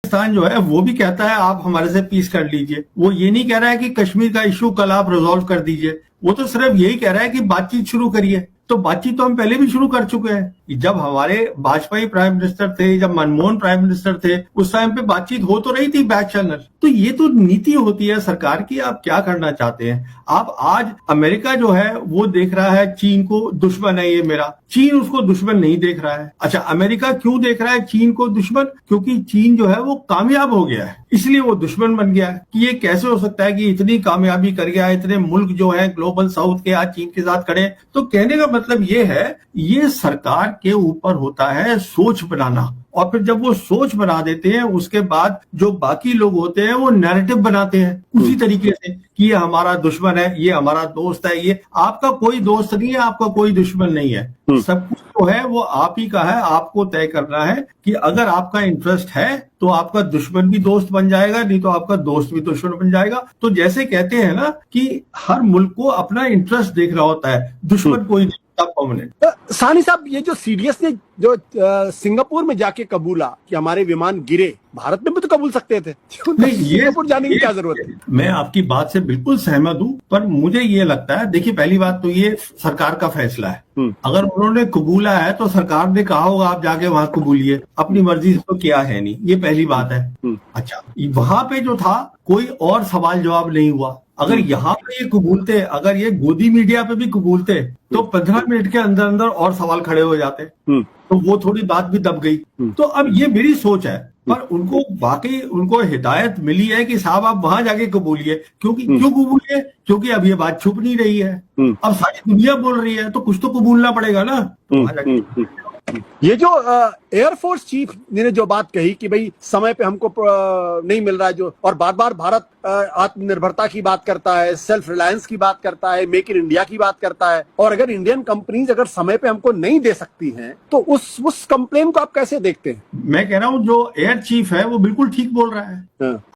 पाकिस्तान जो है वो भी कहता है आप हमारे से पीस कर लीजिए। वो ये नहीं कह रहा है कि कश्मीर का इश्यू कल आप रिजॉल्व कर दीजिए। वो तो सिर्फ यही कह रहा है कि बातचीत शुरू करिए। तो बातचीत तो हम पहले भी शुरू कर चुके हैं। जब हमारे वाजपेयी प्राइम मिनिस्टर थे, जब मनमोहन प्राइम मिनिस्टर थे, उस टाइम पे बातचीत हो तो रही थी बैक चैनल। तो ये तो नीति होती है सरकार की, आप क्या करना चाहते हैं। आप आज अमेरिका जो है वो देख रहा है चीन को दुश्मन है ये मेरा, चीन उसको दुश्मन नहीं देख रहा है। अच्छा, अमेरिका क्यों देख रहा है चीन को दुश्मन? क्योंकि चीन जो है वो कामयाब हो गया है, इसलिए वो दुश्मन बन गया है। कि ये कैसे हो सकता है कि इतनी कामयाबी कर गया, इतने मुल्क जो है ग्लोबल साउथ के आज चीन के साथ खड़े। तो कहने का मतलब ये है, ये सरकार के ऊपर होता है सोच बनाना। और फिर जब वो सोच बना देते हैं, उसके बाद जो बाकी लोग होते हैं वो नैरेटिव बनाते हैं उसी तरीके से कि ये हमारा दुश्मन है, ये हमारा दोस्त है। ये आपका कोई दोस्त नहीं है, आपका कोई दुश्मन नहीं है। सब कुछ जो है वो आप ही का है। आपको तय करना है कि अगर आपका इंटरेस्ट है तो आपका दुश्मन भी दोस्त बन जाएगा, नहीं तो आपका दोस्त भी दुश्मन बन जाएगा। तो जैसे कहते हैं ना कि हर मुल्क को अपना इंटरेस्ट देख रहा होता है, दुश्मन कोई नहीं परमानेंट। सानी साहब, ये जो सीडीएस ने जो सिंगापुर में जाके कबूला कि हमारे विमान गिरे, भारत में भी तो कबूल सकते थे। नहीं, ये सिंगापुर जाने की क्या जरूरत है? मैं आपकी बात से बिल्कुल सहमत हूं, पर मुझे ये लगता है, देखिए पहली बात तो ये सरकार का फैसला है। अगर उन्होंने कबूला है तो सरकार ने कहा होगा आप जाके वहां कबूलिए, अपनी मर्जी से तो किया है नहीं, ये पहली बात है। अच्छा, वहां पे जो था कोई और सवाल जवाब नहीं हुआ। अगर यहाँ पे ये कबूलते, अगर ये गोदी मीडिया पे भी कबूलते तो 15 मिनट के अंदर अंदर और सवाल खड़े हो जाते, तो वो थोड़ी बात भी दब गई। तो अब ये मेरी सोच है, पर उनको वाकई उनको हिदायत मिली है कि साहब आप वहां जाके कबूलिए। क्यों कबूलिए? क्योंकि अब ये बात छुप नहीं रही है, अब सारी दुनिया बोल रही है, तो कुछ तो कबूलना पड़ेगा ना। वहां जाके ये जो एयरफोर्स चीफ ने जो बात कही कि भाई समय पे हमको नहीं मिल रहा है, जो और बार बार भारत आत्मनिर्भरता की बात करता है, सेल्फ रिलायंस की बात करता है, मेक इन इंडिया की बात करता है, और अगर इंडियन कंपनीज अगर समय पे हमको नहीं दे सकती हैं तो उस कंप्लेन को आप कैसे देखते हैं? मैं कह रहा हूं जो एयर चीफ है वो बिल्कुल ठीक बोल रहा है।